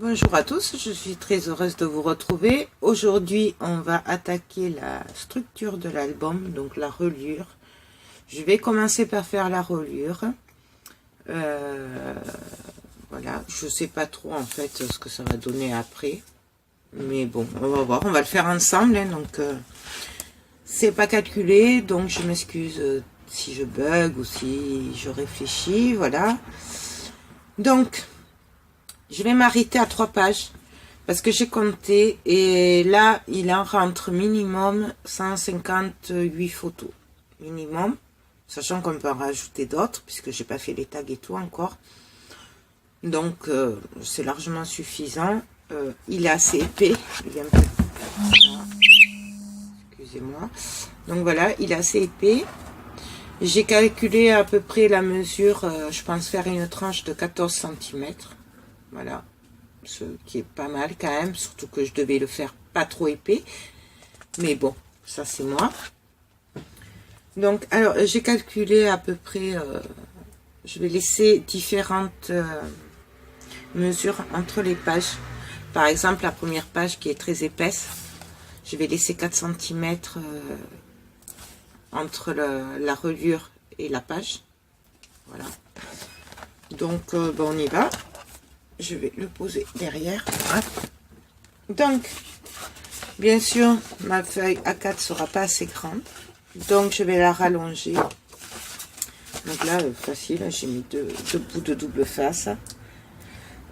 Bonjour à tous, je suis très heureuse de vous retrouver. Aujourd'hui, on va attaquer la structure de l'album, donc la reliure. Je vais commencer par faire la reliure. Voilà, je ne sais pas trop en fait ce que ça va donner après. Mais bon, on va voir, on va le faire ensemble. Hein, donc, c'est pas calculé, donc je m'excuse si je bug ou si je réfléchis. Voilà. Donc, je vais m'arrêter à 3 pages parce que j'ai compté et là, il en rentre minimum 158 photos. Minimum, sachant qu'on peut en rajouter d'autres puisque j'ai pas fait les tags et tout encore. Donc, c'est largement suffisant. Il est assez épais. Il est un peu... Excusez-moi. Donc voilà, il est assez épais. J'ai calculé à peu près la mesure. Je pense faire une tranche de 14 cm. Voilà, ce qui est pas mal quand même, surtout que je devais le faire pas trop épais. Mais bon, ça c'est moi. Donc, alors, j'ai calculé à peu près, je vais laisser différentes mesures entre les pages. Par exemple, la première page qui est très épaisse, je vais laisser 4 cm entre la reliure et la page. Voilà. Donc, bon, on y va. Je vais le poser derrière. Donc, bien sûr, ma feuille A4 sera pas assez grande. Donc, je vais la rallonger. Donc là, facile, j'ai mis deux bouts de double face.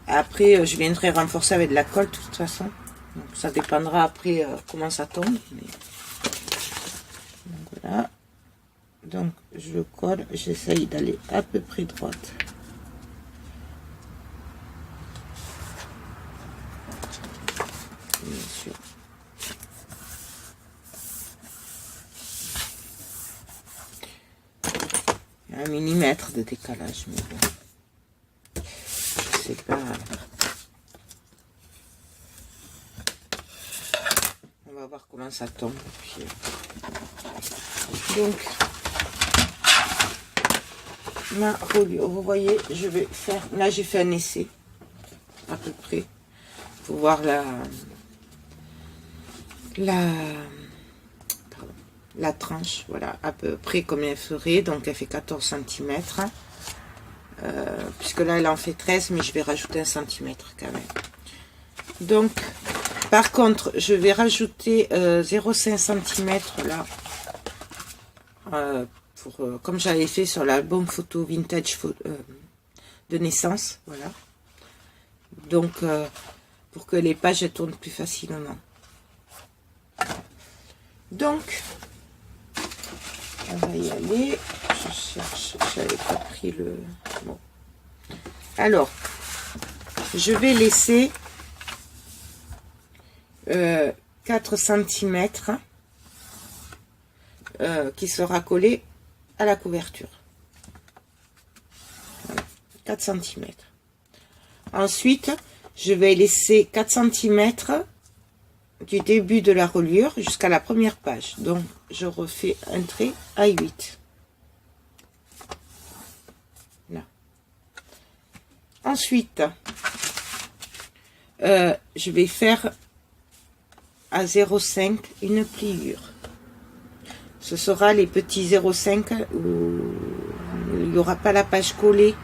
Après, je viendrai renforcer avec de la colle, de toute façon. Donc, ça dépendra après comment ça tombe. Mais... Donc, voilà. Donc, je le colle. J'essaye d'aller à peu près droite. Bien sûr. Il y a 1 millimètre de décalage, mais bon. Je sais pas. On va voir comment ça tombe. Puis, donc, ma reliure, vous voyez, je vais faire. Là, j'ai fait un essai, à peu près, pour voir la tranche, voilà, à peu près combien elle ferait. Donc elle fait 14 cm, puisque là elle en fait 13, mais je vais rajouter 1 cm quand même. Donc, par contre, je vais rajouter 0,5 cm là, comme j'avais fait sur l'album photo vintage de naissance, voilà. Donc, pour que les pages elles tournent plus facilement. Donc, on va y aller. Je cherche, j'avais pas pris le... Bon. Alors, je vais laisser 4 cm qui sera collé à la couverture. Voilà, 4 cm. Ensuite, je vais laisser 4 cm du début de la reliure jusqu'à la première page. Donc, je refais un trait à 8. Là. Ensuite, je vais faire à 0,5 une pliure. Ce sera les petits 0,5 où il n'y aura pas la page collée.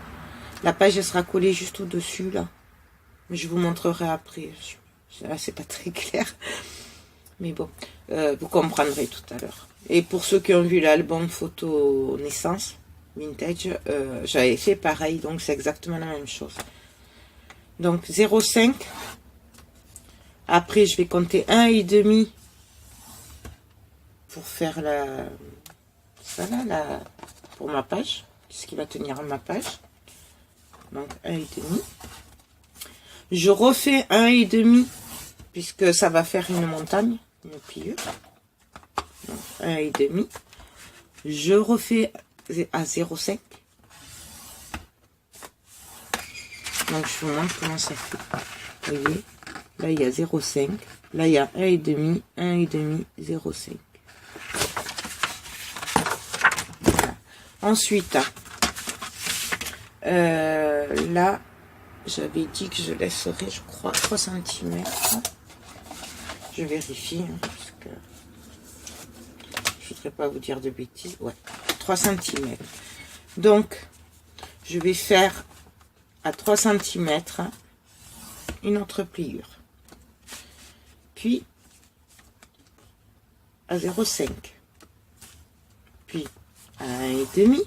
La page elle sera collée juste au-dessus, là. Je vous montrerai après. Là, c'est pas très clair. Mais bon, vous comprendrez tout à l'heure. Et pour ceux qui ont vu l'album photo naissance, vintage, j'avais fait pareil. Donc, c'est exactement la même chose. Donc, 0,5. Après, je vais compter 1,5 pour faire ça là, pour ma page. Ce qui va tenir ma page. Donc, 1,5. Je refais 1,5 puisque ça va faire une montagne, une pliure. Donc, 1,5. Je refais à 0,5. Donc, je vous montre comment ça fait. Vous voyez, là, il y a 0,5. Là, il y a 1,5, 1,5, 0,5. Voilà. Ensuite, là, j'avais dit que je laisserais, je crois, 3 cm. Je vérifie, hein, parce que je voudrais pas vous dire de bêtises. Ouais, 3 cm. Donc, je vais faire à 3 cm une autre pliure. Puis, à 0,5. Puis, à 1,5.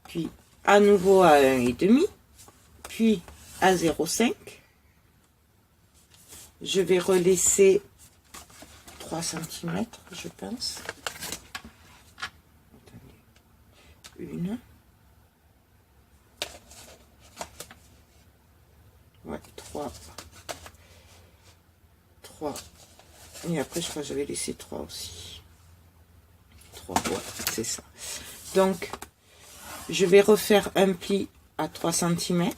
Puis, à nouveau à 1,5. Puis, à 0,5. Je vais relaisser 3 cm, je pense. Une. Ouais, 3. 3. Et après, je crois que j'avais laissé 3 aussi. 3, ouais, c'est ça. Donc, je vais refaire un pli à 3 cm.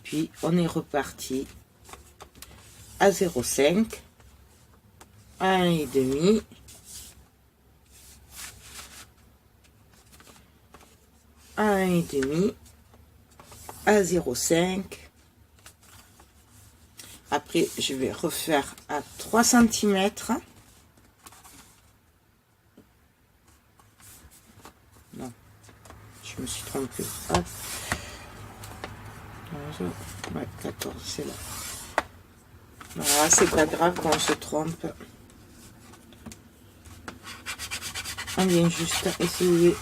Puis, on est reparti à 0,5, à 1,5, à 1,5, à 0,5. Après, je vais refaire à 3 cm. Non, je me suis trompée. Hop. Ouais, 14, c'est là. Voilà, c'est pas grave quand on se trompe. On vient juste essayer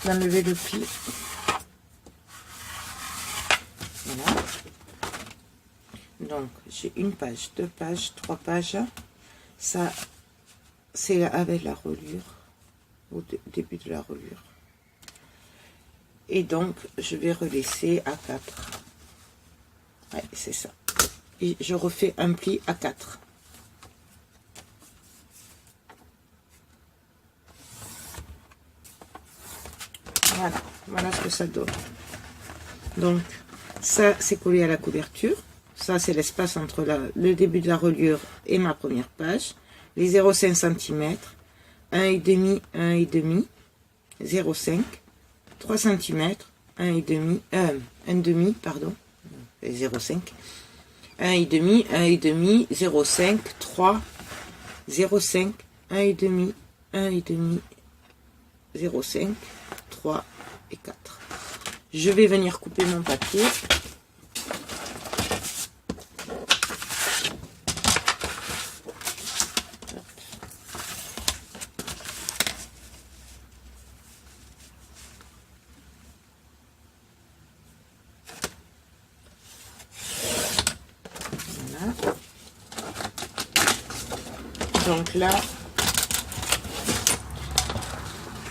d'enlever le pli. Voilà. Donc, j'ai une page, 2 pages, 3 pages. Ça, c'est avec la reliure, au début de la reliure. Et donc, je vais relaisser à 4. Ouais, c'est ça. Et je refais un pli à 4. Voilà, voilà ce que ça donne. Donc, ça, c'est collé à la couverture. Ça, c'est l'espace entre le début de la reliure et ma première page. Les 0,5 cm, 1,5, 1,5, 0,5, 3 cm, 1,5, 1,5, pardon, 0,5, 1,5, 1,5, 0,5, 3, 0,5, 1,5, 1,5, 0,5, 3 et 4. Je vais venir couper mon papier. Voilà. Donc là,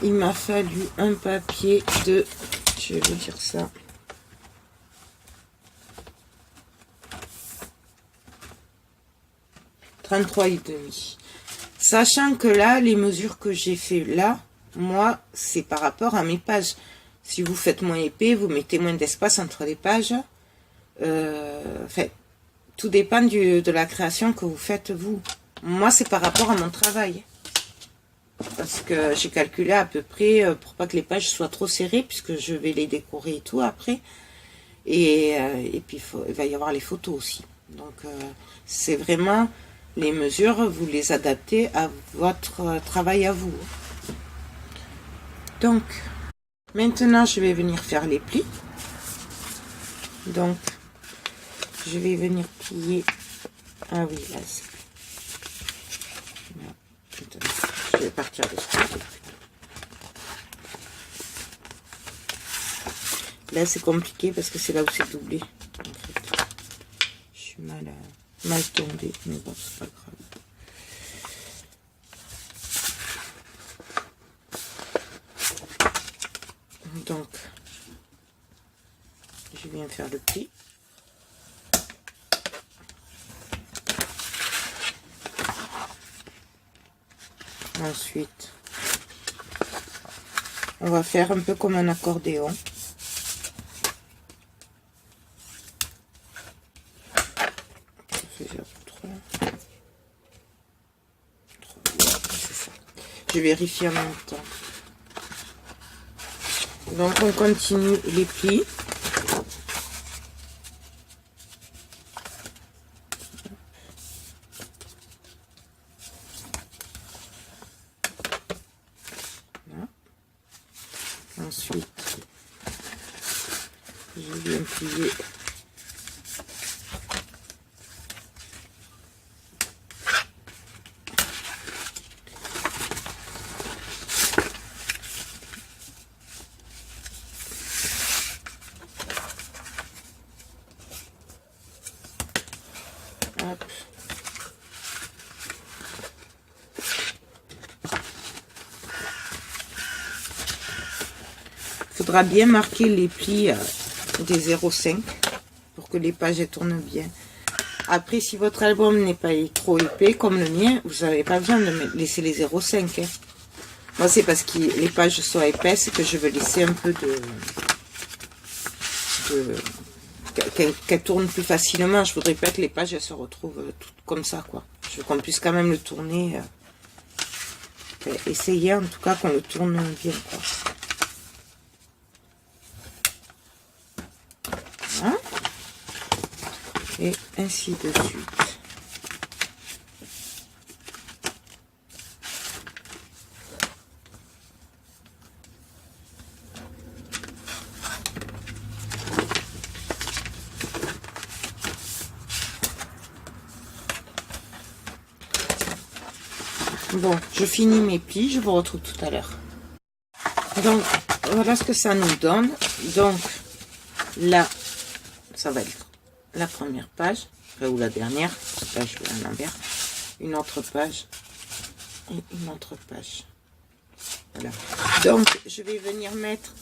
il m'a fallu un papier de, je vais vous dire ça, 33,5. Sachant que là, les mesures que j'ai fait là, moi, c'est par rapport à mes pages. Si vous faites moins épais, vous mettez moins d'espace entre les pages. Enfin, tout dépend de la création que vous faites vous. Moi, c'est par rapport à mon travail. Parce que j'ai calculé à peu près pour pas que les pages soient trop serrées, puisque je vais les décorer et tout après. Et puis, il va y avoir les photos aussi. Donc, c'est vraiment les mesures, vous les adaptez à votre travail à vous. Donc, maintenant, je vais venir faire les plis. Donc, je vais venir plier. Ah oui, là, c'est... Je vais partir de ce côté. Là, c'est compliqué parce que c'est là où c'est doublé. En fait. Je suis mal tombée, mais bon, c'est pas grave. Donc, je viens faire le pli. Ensuite, on va faire un peu comme un accordéon. Je vérifie en même temps. Donc on continue les plis. Voilà. Ensuite, je viens plier. Hop. Faudra bien marquer les plis des 0,5 pour que les pages tournent bien. Après, si votre album n'est pas trop épais comme le mien, vous n'avez pas besoin de laisser les 0,5. Hein. Moi, c'est parce que les pages sont épaisses que je veux laisser un peu qu'elles tournent plus facilement. Je voudrais pas que les pages elles se retrouvent toutes comme ça, quoi. Je veux qu'on puisse quand même le tourner. Essayer en tout cas qu'on le tourne bien, quoi. Voilà. Et ainsi de suite. Bon, je finis mes plis, je vous retrouve tout à l'heure. Donc, voilà ce que ça nous donne. Donc, là, ça va être la première page, ou la dernière. Là, je vais à l'envers. Une autre page et une autre page. Voilà. Donc, je vais venir mettre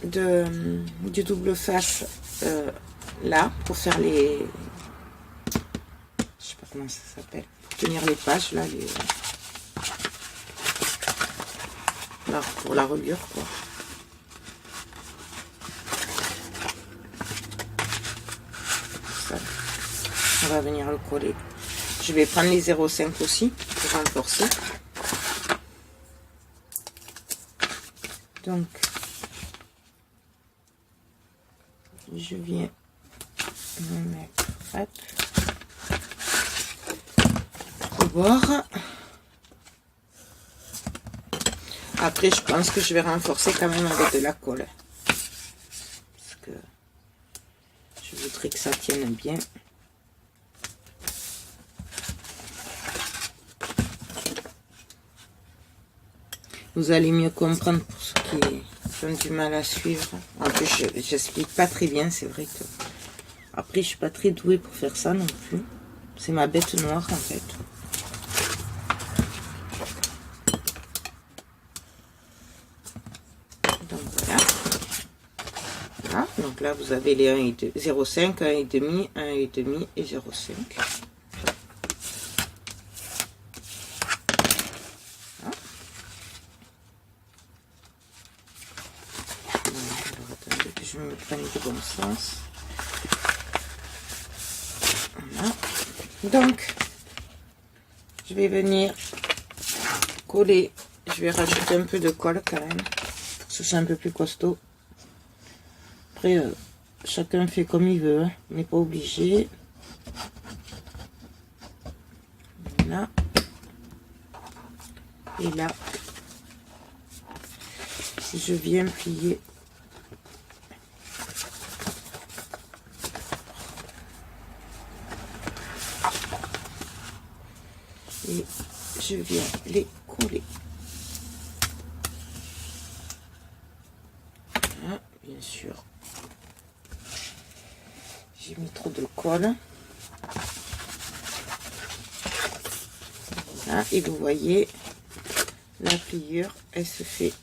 du double face là, pour faire les... Je sais pas comment ça s'appelle. Pour tenir les pages, là, là, pour la reliure, quoi. Ça, on va venir le coller. Je vais prendre les 0,5 aussi pour renforcer. Donc, je viens me mettre au bord. Après, je pense que je vais renforcer quand même avec de la colle. Parce que je voudrais que ça tienne bien. Vous allez mieux comprendre pour ceux qui ont du mal à suivre. En plus, j'explique pas très bien, c'est vrai que... Après, je suis pas très douée pour faire ça non plus. C'est ma bête noire, en fait. Donc, voilà. Voilà. Donc là, vous avez les 0,5, 1,5, 1,5 et 0,5. Je me prenne du bon sens. Voilà. Donc, je vais venir coller. Je vais rajouter un peu de colle quand même, pour que ce soit un peu plus costaud. Après, chacun fait comme il veut, hein. On n'est pas obligé. Voilà. Et là, je viens plier. Et je viens les coller. Voilà, bien sûr. J'ai mis trop de colle. Voilà, et vous voyez, la pliure, elle se fait.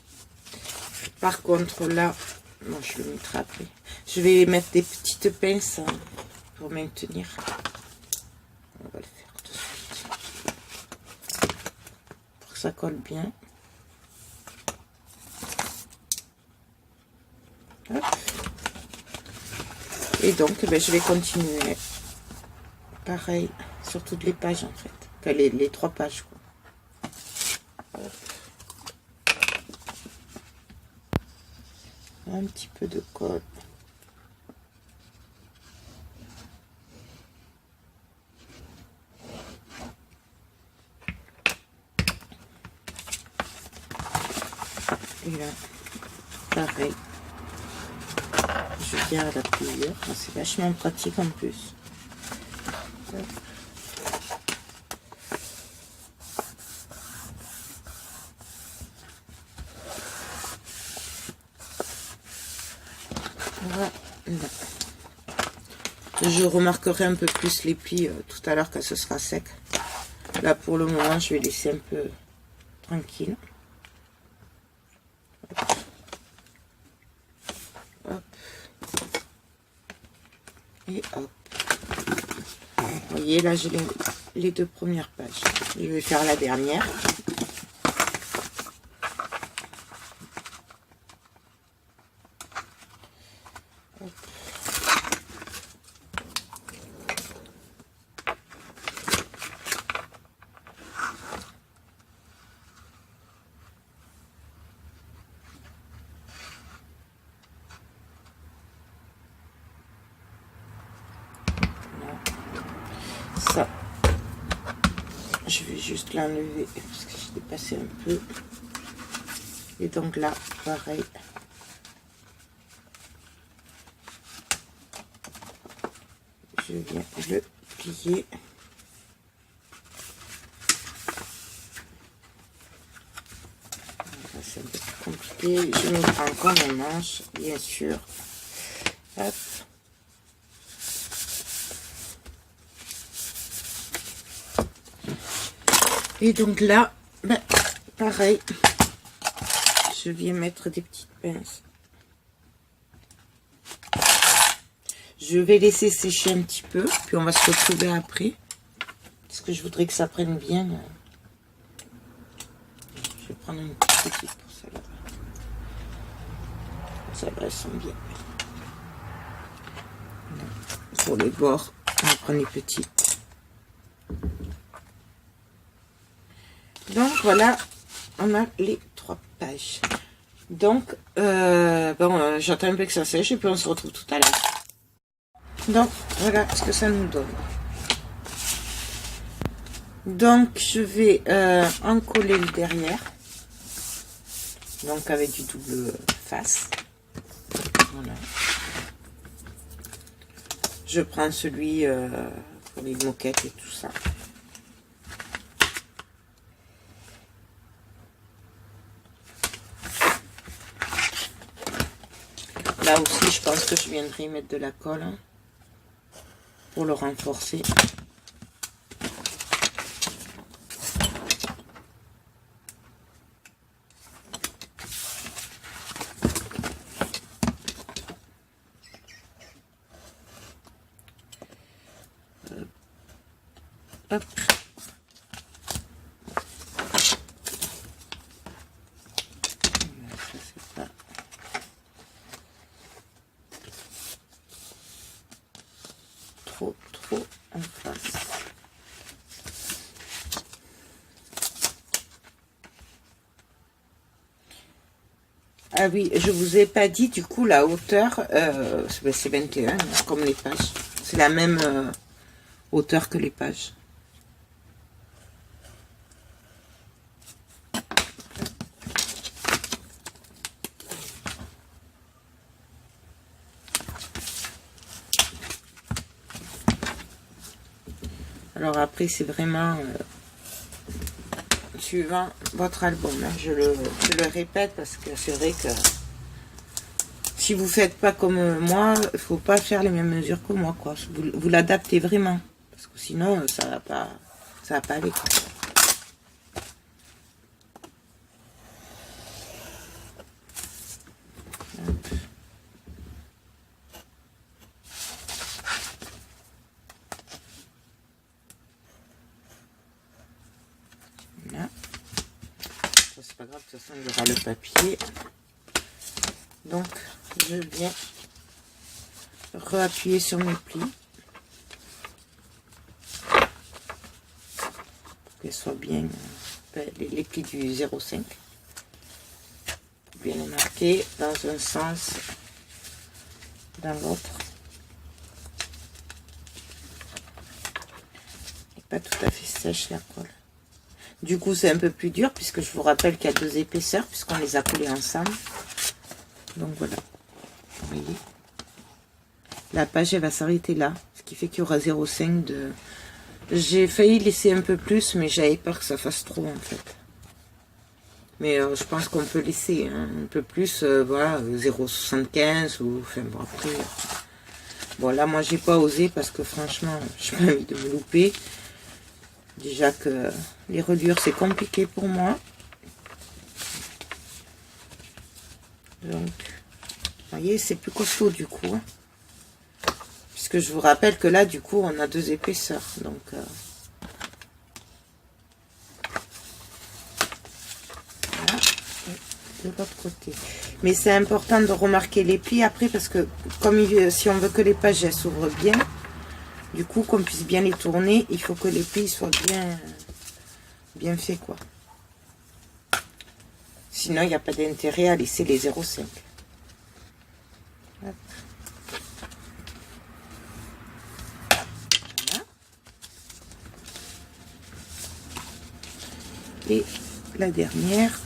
Par contre, là, moi je le mettrai après. Je vais mettre des petites pinces pour maintenir. On va le faire tout de suite. Pour que ça colle bien. Hop. Et donc, je vais continuer. Pareil, sur toutes les pages en fait. Enfin, les 3 pages, quoi. Hop. Un petit peu de colle. Et là, pareil. Je garde à plusieurs. C'est vachement pratique en plus. Voilà. Je remarquerai un peu plus les plis tout à l'heure quand ce sera sec. Là pour le moment je vais laisser un peu tranquille. Hop. Et hop. Vous voyez là j'ai les deux premières pages. Je vais faire la dernière. Ça, je vais juste l'enlever parce que j'ai dépassé un peu. Et donc là, pareil. Je viens le plier. C'est un peu plus compliqué. Je me prends encore mon manche, bien sûr. Hop. Et donc là, ben, pareil, je viens mettre des petites pinces. Je vais laisser sécher un petit peu, puis on va se retrouver après. Parce que je voudrais que ça prenne bien. Je vais prendre une petite pour celle-là. Celles-là, elles sont bien. Pour les bords, on va prendre les petites. Donc voilà, on a les 3 pages. Donc, bon, j'attends un peu que ça sèche et puis on se retrouve tout à l'heure. Donc, voilà ce que ça nous donne. Donc, je vais en coller le derrière. Donc, avec du double face. Voilà. Je prends celui pour les moquettes et tout ça. Là aussi, je pense que je viendrai mettre de la colle hein, pour le renforcer. Hop. Trop en face. Ah oui, je vous ai pas dit du coup la hauteur, c'est 21 comme les pages. C'est la même hauteur que les pages. Alors après c'est vraiment suivant votre album. Hein. Je le répète parce que c'est vrai que si vous faites pas comme moi, il faut pas faire les mêmes mesures que moi, quoi. Vous l'adaptez vraiment, parce que sinon ça va pas aller. Quoi. Là, c'est pas grave, de toute façon il y aura le papier. Donc je viens réappuyer sur mes plis pour qu'elles soient bien les plis du 0,5 pour bien les marquer dans un sens, dans l'autre. Pas tout à fait sèche la colle. Du coup, c'est un peu plus dur puisque je vous rappelle qu'il y a 2 épaisseurs puisqu'on les a collés ensemble. Donc voilà. Vous voyez, la page elle va s'arrêter là, ce qui fait qu'il y aura 0,5 de. J'ai failli laisser un peu plus, mais j'avais peur que ça fasse trop en fait. Mais je pense qu'on peut laisser un peu plus, voilà, 0,75 ou enfin bon après. Bon là, moi j'ai pas osé parce que franchement, j'ai pas envie de me louper. Déjà que les reliures c'est compliqué pour moi. Donc, vous voyez, c'est plus costaud du coup. Hein. Puisque je vous rappelle que là, du coup, on a 2 épaisseurs. Donc, voilà. Et de l'autre côté. Mais c'est important de remarquer les plis après parce que comme si on veut que les pages s'ouvrent bien, du coup, qu'on puisse bien les tourner, il faut que les plis soient bien faits, quoi. Sinon, il n'y a pas d'intérêt à laisser les 0,5. Voilà. Et la dernière.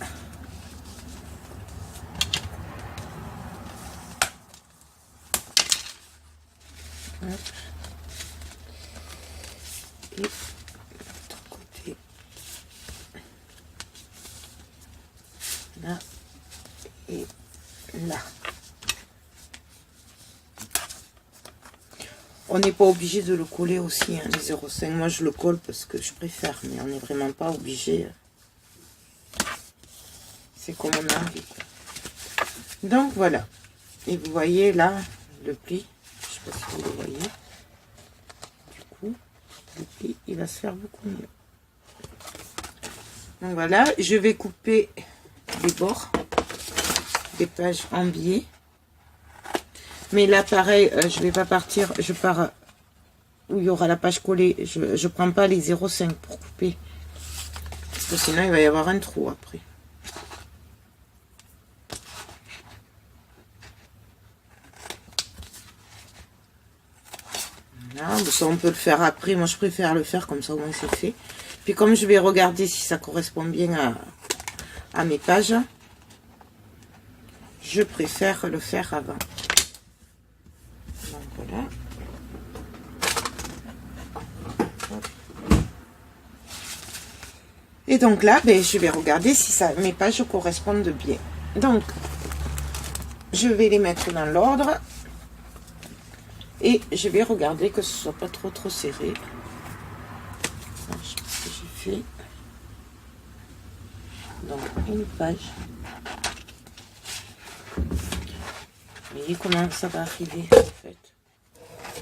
Hop. Et l'autre côté. Là. Et là. On n'est pas obligé de le coller aussi, hein, les 0,5. Moi, je le colle parce que je préfère, mais on n'est vraiment pas obligé. C'est comme on a envie, quoi. Donc, voilà. Et vous voyez là, le pli. Je ne sais pas si vous le voyez. Du coup, le pli, il va se faire beaucoup mieux. Donc, voilà. Je vais couper les bords des pages en biais. Mais là, pareil, je vais pas partir. Je pars où il y aura la page collée. Je prends pas les 0,5 pour couper. Parce que sinon, il va y avoir un trou après. Voilà, ça, on peut le faire après. Moi, je préfère le faire comme ça, au moins c'est fait. Puis comme je vais regarder si ça correspond bien à mes pages, je préfère le faire avant. Donc voilà. Et donc là, ben, je vais regarder si mes pages correspondent bien. Donc, je vais les mettre dans l'ordre. Et je vais regarder que ce soit pas trop serré. Alors, je sais pas ce que j'ai fait. Donc, une page. Vous voyez comment ça va arriver en fait.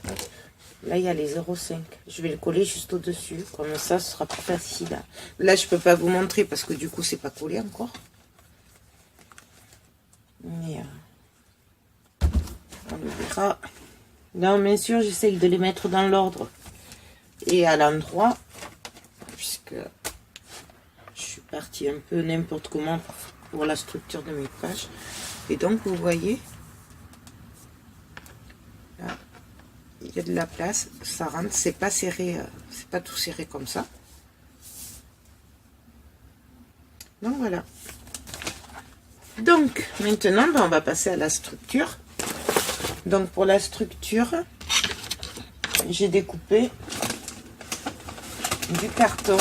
Hop. Là, il y a les 0,5. Je vais le coller juste au-dessus. Comme ça, ce sera plus facile. Là, je peux pas vous montrer parce que du coup, c'est pas collé encore. Mais on le verra. Non, bien sûr, j'essaye de les mettre dans l'ordre et à l'endroit. Puisque je suis partie un peu n'importe comment pour la structure de mes pages. Et donc, vous voyez, là, il y a de la place, ça rentre, c'est pas serré, c'est pas tout serré comme ça. Donc voilà. Donc maintenant, ben, on va passer à la structure. Donc pour la structure, j'ai découpé du carton.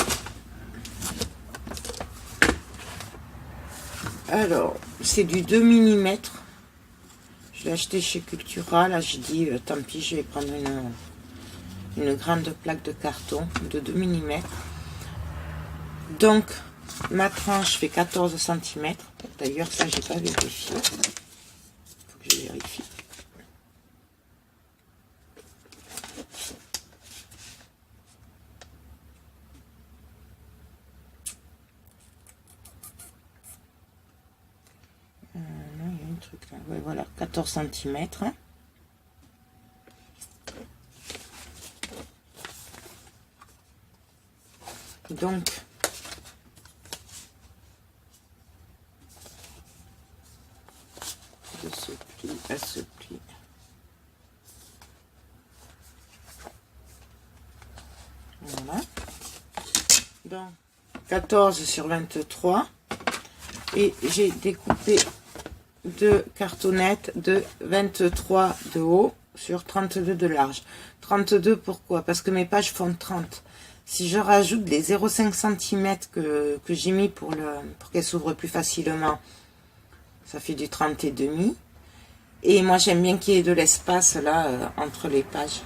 Alors, c'est du 2 mm. Je l'ai acheté chez Cultura. Là, j'ai dit, tant pis, je vais prendre une grande plaque de carton de 2 mm. Donc, ma tranche fait 14 cm. D'ailleurs, ça, j'ai pas vérifié. Il faut que je vérifie. Non, il y a un truc là. Ouais, voilà, 14 cm. Donc, se plie, elle se plie. Voilà. Donc, 14 sur 23. Et j'ai découpé deux cartonnettes de 23 de haut sur 32 de large. 32 pourquoi? Parce que mes pages font 30. Si je rajoute les 0,5 cm que j'ai mis pour qu'elle s'ouvre plus facilement, ça fait du 30 et demi. Et moi j'aime bien qu'il y ait de l'espace là entre les pages.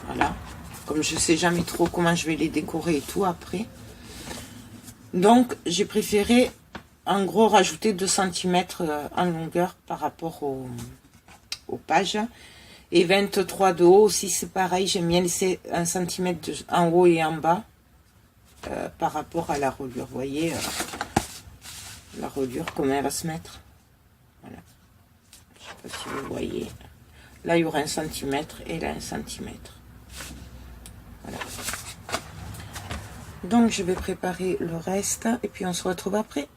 Voilà. Comme je sais jamais trop comment je vais les décorer et tout après. Donc j'ai préféré en gros rajouter 2 cm en longueur par rapport aux pages. Et 23 de haut aussi c'est pareil, j'aime bien laisser 1 cm en haut et en bas par rapport à la reliure. Vous voyez la reliure comment elle va se mettre. Voilà. Je sais pas si vous voyez. Là il y aura 1 cm et là 1 cm. Voilà. Donc je vais préparer le reste et puis on se retrouve après.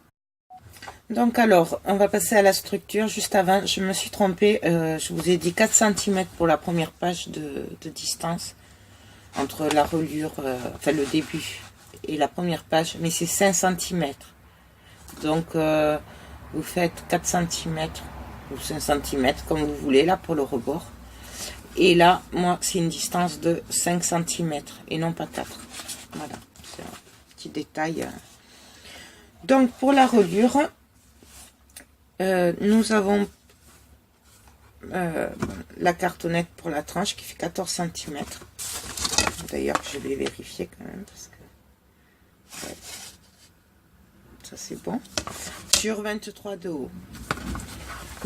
Donc alors, on va passer à la structure. Juste avant, je me suis trompée. Je vous ai dit 4 cm pour la première page de distance entre la reliure, enfin le début et la première page, mais c'est 5 cm. Donc vous faites 4 cm ou 5 cm comme vous voulez là pour le rebord. Et là, moi, c'est une distance de 5 cm et non pas 4. Voilà, c'est un petit détail. Donc pour la reliure, nous avons la cartonnette pour la tranche qui fait 14 cm. D'ailleurs, je vais vérifier quand même parce que ouais, ça c'est bon. Sur 23 de haut.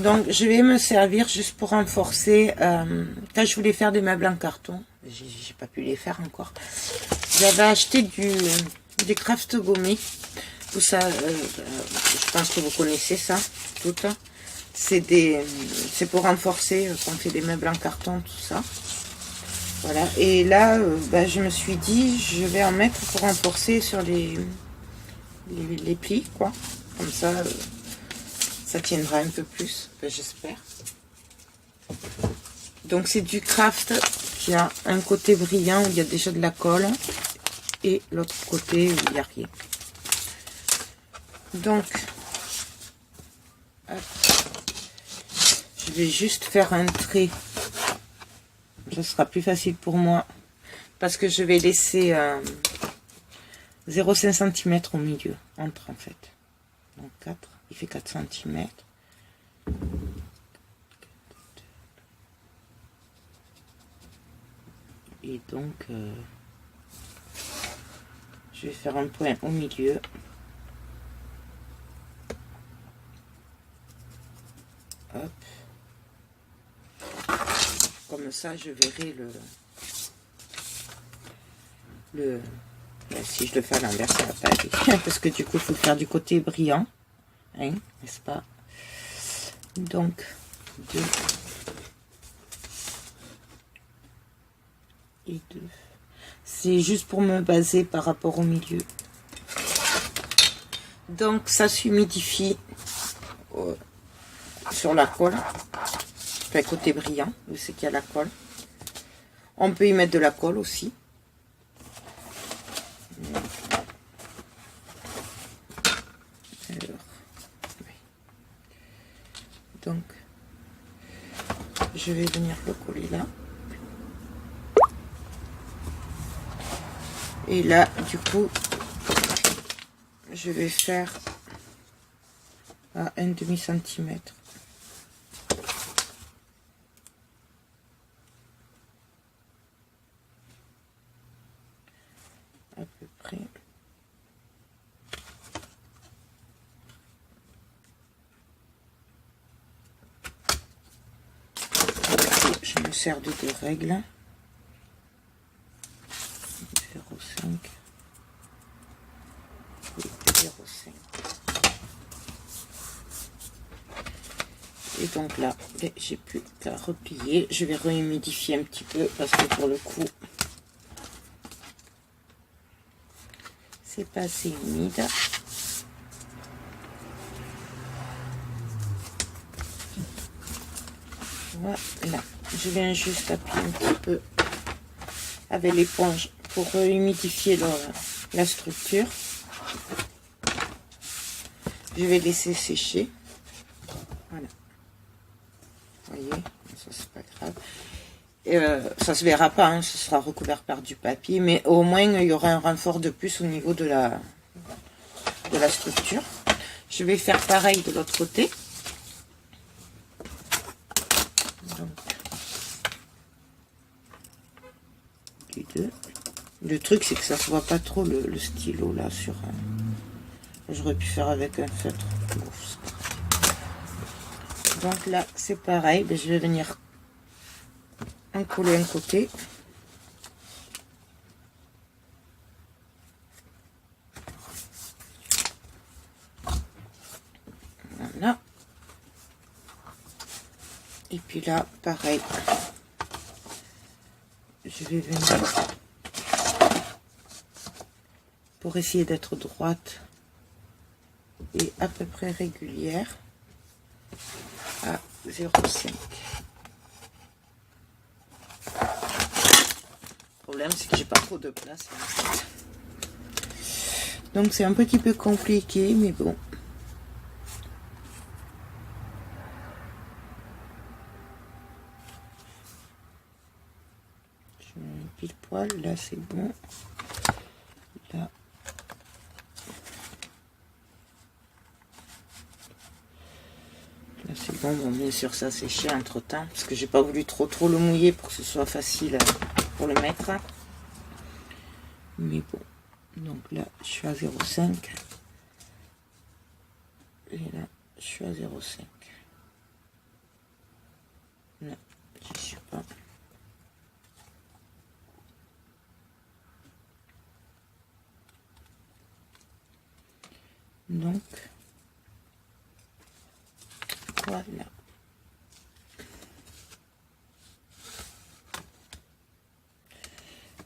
Donc, je vais me servir juste pour renforcer. Quand je voulais faire des meubles en carton, j'ai pas pu les faire encore. J'avais acheté du craft gommé. Tout ça, je pense que vous connaissez ça, toutes. C'est pour renforcer quand on fait des meubles en carton, tout ça. Voilà. Et là, je me suis dit, je vais en mettre pour renforcer sur les plis, quoi. Comme ça, ça tiendra un peu plus, j'espère. Donc c'est du craft qui a un côté brillant où il y a déjà de la colle et l'autre côté où il n'y a rien. Donc, hop, je vais juste faire un trait. Ce sera plus facile pour moi parce que je vais laisser 0,5 cm au milieu, entre en fait. Donc 4, il fait 4 cm. Et donc, je vais faire un point au milieu. Hop. Comme ça, je verrai si je le fais à l'envers, ça va pas aller. Parce que du coup, il faut le faire du côté brillant. Hein, n'est-ce pas? Donc, 2 et 2. C'est juste pour me baser par rapport au milieu. Donc, ça s'humidifie sur la colle. Enfin, côté brillant, où c'est qu'il y a la colle. On peut y mettre de la colle aussi. Alors, oui. Donc, je vais venir le coller là. Et là, du coup, je vais faire à 1,5 cm. À peu près. Je me sers de 2 règles. 0,5 et 0,5. Et donc là, j'ai plus qu'à replier. Je vais rehumidifier un petit peu parce que pour le coup, c'est pas assez humide. Voilà, je viens juste appuyer un petit peu avec l'éponge pour humidifier la structure. Je vais laisser sécher. Voilà. Vous voyez, ça c'est pas grave. Ça se verra pas, hein, ce sera recouvert par du papier, mais au moins il y aura un renfort de plus au niveau de la structure. Je vais faire pareil de l'autre côté. Donc, le truc c'est que ça se voit pas trop le stylo là sur j'aurais pu faire avec un feutre. Donc là c'est pareil, je vais venir en coller un côté. Voilà. Et puis là pareil, je vais venir pour essayer d'être droite et à peu près régulière à 0,5. Le problème c'est que j'ai pas trop de place en fait. Donc c'est un petit peu compliqué, mais bon. Je mets pile poil, là c'est bon. Là. Là c'est bon, bon bien sûr ça séché entre temps, parce que j'ai pas voulu trop le mouiller pour que ce soit facile pour le mettre. Mais bon, donc là je suis à 0,5 et là je suis à 0,5. Là je suis pas. Donc voilà.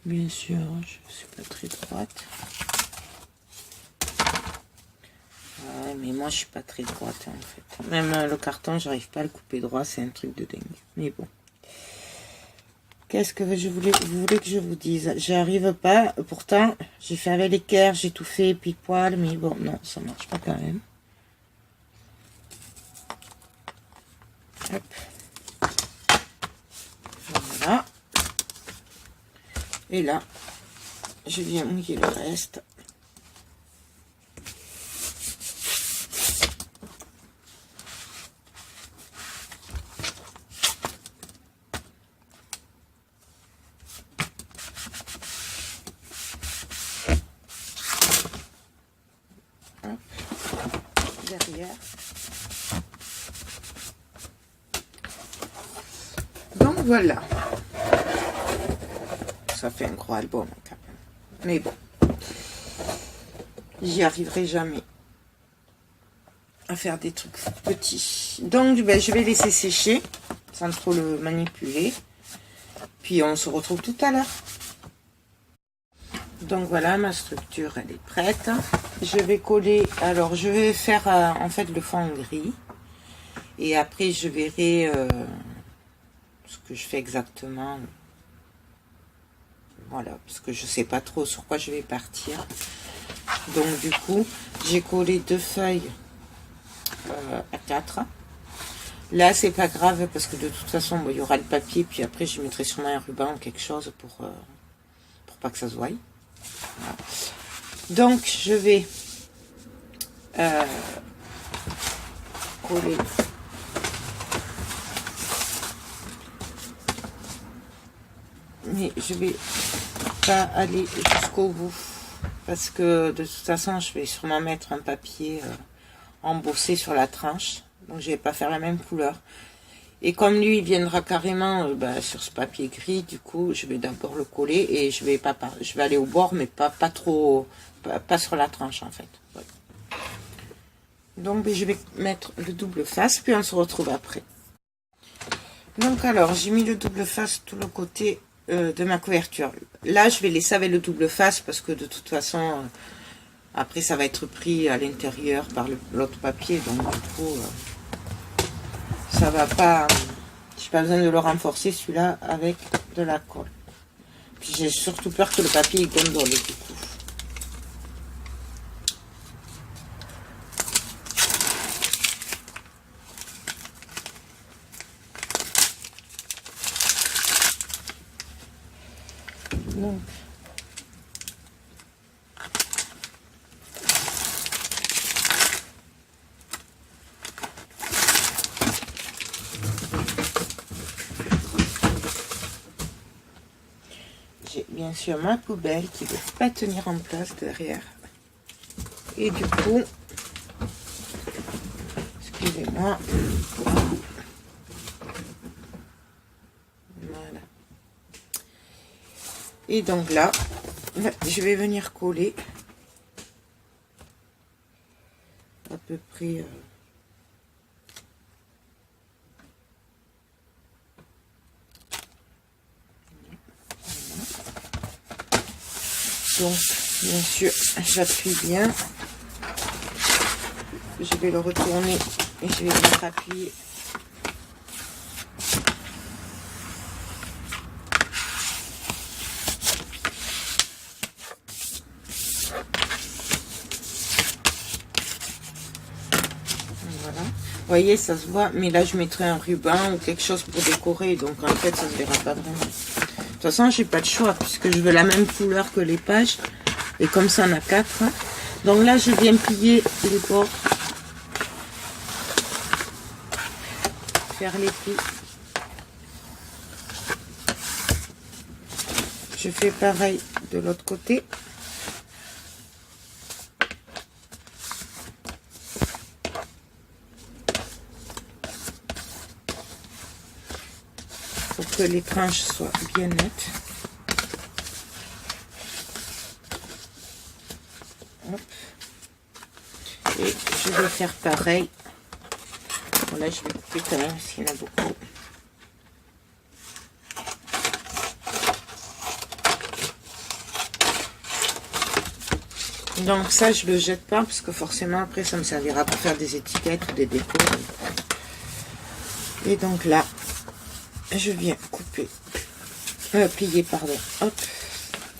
Bien sûr, je suis pas très droite. Ouais, mais moi je suis pas très droite en fait. Même le carton, j'arrive pas à le couper droit, c'est un truc de dingue. Mais bon. Qu'est-ce que vous voulez que je vous dise? J'arrive pas. Pourtant, j'ai fait avec l'équerre, j'ai tout fait pile poil, mais bon, non, ça marche pas quand même. Hop. Voilà. Et là, je viens mouiller le reste. Hop. Derrière. Donc voilà. Ça fait un gros album quand même. Mais bon. J'y arriverai jamais à faire des trucs petits. Donc ben, je vais laisser sécher sans trop le manipuler. Puis on se retrouve tout à l'heure. Donc voilà, ma structure elle est prête. Je vais coller, alors je vais faire en fait le fond gris. Et après je verrai ce que je fais exactement. Voilà, parce que je sais pas trop sur quoi je vais partir. Donc du coup, j'ai collé 2 feuilles à 4. Là, c'est pas grave parce que de toute façon, bon, il y aura le papier, puis après, je mettrai sûrement un ruban ou quelque chose pour pas que ça se voie. Voilà. Donc, je vais coller mais je vais pas aller jusqu'au bout parce que de toute façon, je vais sûrement mettre un papier embossé sur la tranche. Donc je vais pas faire la même couleur. Et comme lui il viendra carrément sur ce papier gris, du coup je vais d'abord le coller et je vais aller au bord, mais pas trop, pas sur la tranche en fait. Voilà. Donc je vais mettre le double face, puis on se retrouve après. Donc alors j'ai mis le double face tout le côté de ma couverture. Là je vais laisser avec le double face parce que de toute façon après ça va être pris à l'intérieur par l'autre papier, donc du coup ça va pas J'ai pas besoin de le renforcer celui-là avec de la colle. Puis j'ai surtout peur que le papier gondole du coup. Donc, j'ai bien sûr ma poubelle qui ne veut pas tenir en place derrière. Et du coup, excusez-moi. Voilà. Et donc là, je vais venir coller à peu près donc bien sûr j'appuie bien, je vais le retourner et je vais bien appuyer. Voilà, vous voyez, ça se voit, mais là je mettrai un ruban ou quelque chose pour décorer, donc en fait ça se verra pas vraiment. De toute façon, j'ai pas de choix puisque je veux la même couleur que les pages. Et comme ça, on a 4. Donc là, je viens plier les bords. Faire les plis. Je fais pareil de l'autre côté. Pour que les tranches soient bien nettes. Hop. Et je vais faire pareil. Bon, là, je vais couper quand même parce qu'il y en a beaucoup. Donc ça, je le jette pas parce que forcément après, ça me servira pour faire des étiquettes ou des décos. Et donc là, je viens couper, plier, pardon. Hop.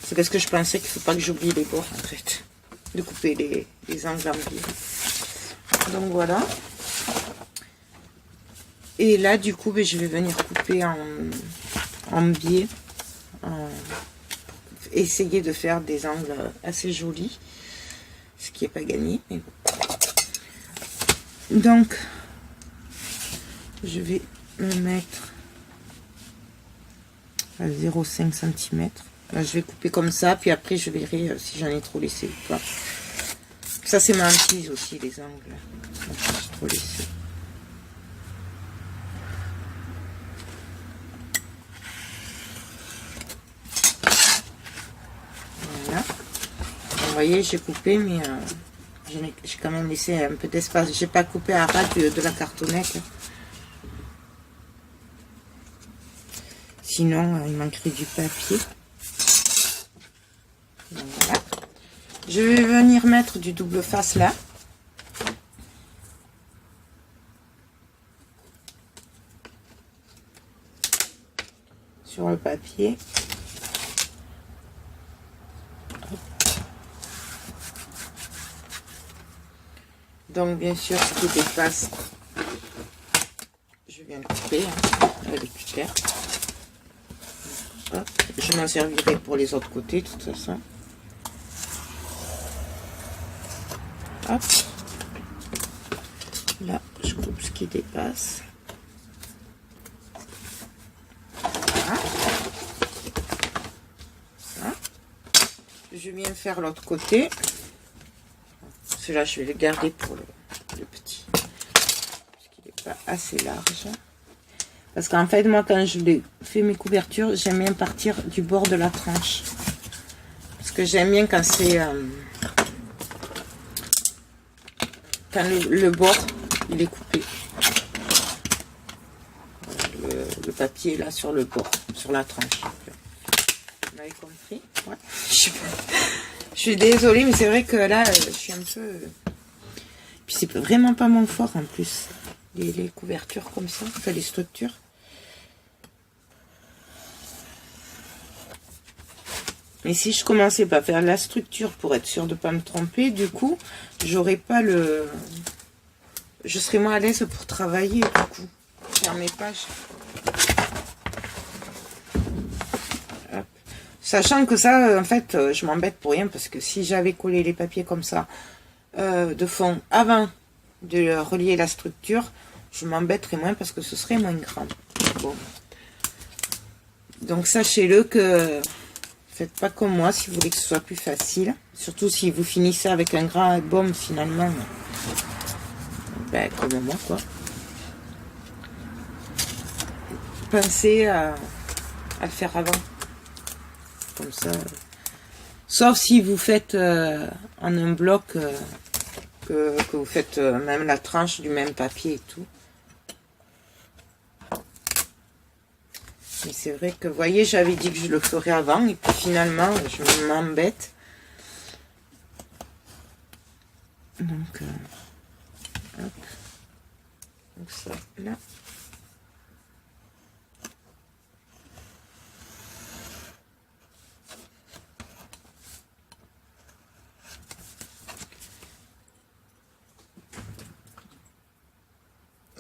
C'est parce que je pensais qu'il ne faut pas que j'oublie les bords en fait, de couper les angles en biais. Donc voilà. Et là, du coup, je vais venir couper en biais, essayer de faire des angles assez jolis, ce qui n'est pas gagné, mais bon. Donc, je vais me mettre à 0,5 cm. Là, je vais couper comme ça, puis après je verrai si j'en ai trop laissé ou pas. Ça, c'est ma hantise aussi, les angles. J'ai trop laissé. Voilà. Vous voyez, j'ai coupé, mais j'ai quand même laissé un peu d'espace. J'ai pas coupé à ras de la cartonnette. Sinon, il manquerait du papier. Voilà. Je vais venir mettre du double face là. Sur le papier. Donc, bien sûr, ce qui dépasse, je viens de couper avec le cutter. Hop. Je m'en servirai pour les autres côtés, de toute façon. Hop. Là, je coupe ce qui dépasse. Voilà. Ça. Je viens faire l'autre côté. Celui-là, je vais le garder pour le petit. Parce qu'il n'est pas assez large. Parce qu'en fait, moi, quand je fais mes couvertures, j'aime bien partir du bord de la tranche. Parce que j'aime bien quand c'est... quand le bord, il est coupé. Voilà, le papier, là, sur le bord, sur la tranche. Vous m'avez compris? Ouais. Je suis désolée, mais c'est vrai que là, je suis un peu... Puis c'est vraiment pas mon fort, en plus. Les couvertures comme ça, enfin les structures. Et si je commençais pas à faire la structure pour être sûre de pas me tromper, du coup, j'aurais pas le... Je serais moins à l'aise pour travailler, du coup. Faire mes pages. Hop. Sachant que ça, en fait, je m'embête pour rien, parce que si j'avais collé les papiers comme ça, de fond, avant de relier la structure, je m'embêterais moins, parce que ce serait moins grand. Bon. Donc, sachez-le que... Faites pas comme moi si vous voulez que ce soit plus facile. Surtout si vous finissez avec un grand album finalement. Ben, comme moi quoi. Pensez à le faire avant. Comme ça. Sauf si vous faites en un bloc que vous faites même la tranche du même papier et tout. Mais c'est vrai que, vous voyez, j'avais dit que je le ferais avant, et puis finalement, je m'embête. Donc, hop. Donc ça, là.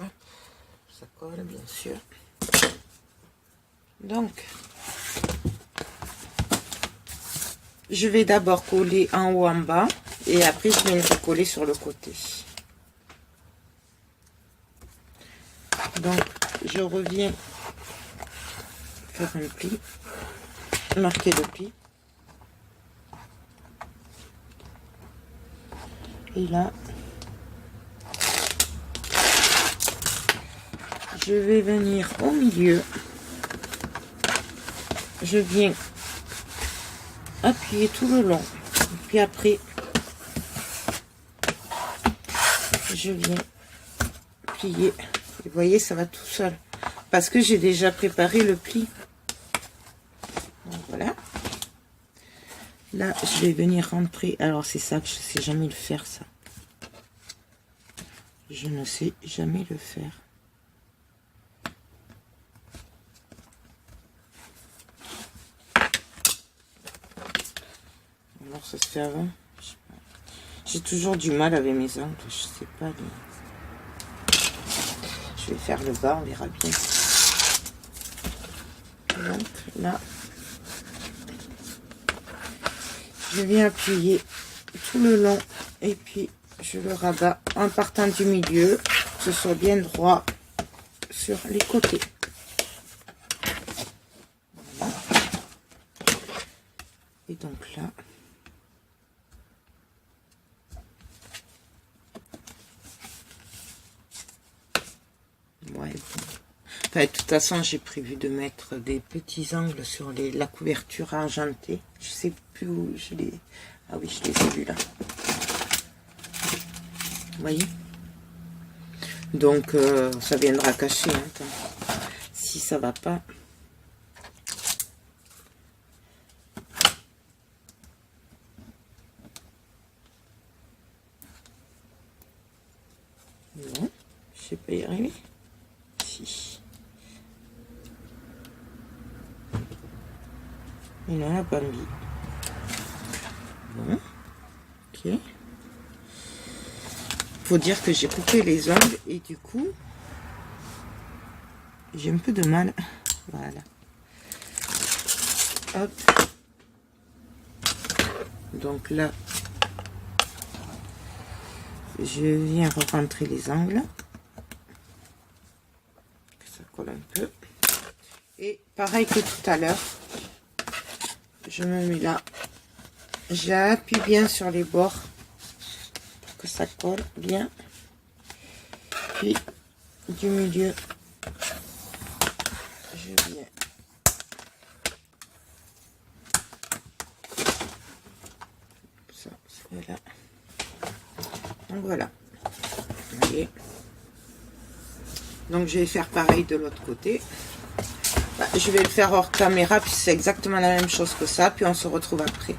Hop. Ça colle, bien sûr. Donc, je vais d'abord coller en haut, en bas, et après je vais le recoller sur le côté. Donc, je reviens faire un pli, marquer le pli. Et là, je vais venir au milieu. Je viens appuyer tout le long. Et puis après, je viens plier. Vous voyez, ça va tout seul. Parce que j'ai déjà préparé le pli. Donc voilà. Là, je vais venir rentrer. Alors, c'est ça que je ne sais jamais le faire, ça. Je ne sais jamais le faire. Alors, ça se fait avant. J'ai toujours du mal avec mes ongles. Je sais pas. Je vais faire le bas, on verra bien. Donc là, je viens appuyer tout le long et puis je le rabats en partant du milieu, que ce soit bien droit sur les côtés. Voilà. Et donc là, ouais, bon. Enfin, de toute façon, j'ai prévu de mettre des petits angles sur la couverture argentée. Je sais plus où je les... Ah oui, je les ai vus là. Vous voyez? Donc, ça viendra cacher. Hein, si ça va pas. Non, je sais pas y arriver. Si. Il en a pas mis. Bon. Ok. Faut dire que j'ai coupé les ongles et du coup, j'ai un peu de mal. Voilà. Hop. Donc là, je viens rentrer les angles. Que ça colle un peu. Et pareil que tout à l'heure, je me mets là. J'appuie bien sur les bords pour que ça colle bien. Puis du milieu, je viens ça, voilà. Donc voilà. Vous voyez. Donc je vais faire pareil de l'autre côté. Bah, je vais le faire hors caméra, puis c'est exactement la même chose que ça, puis on se retrouve après.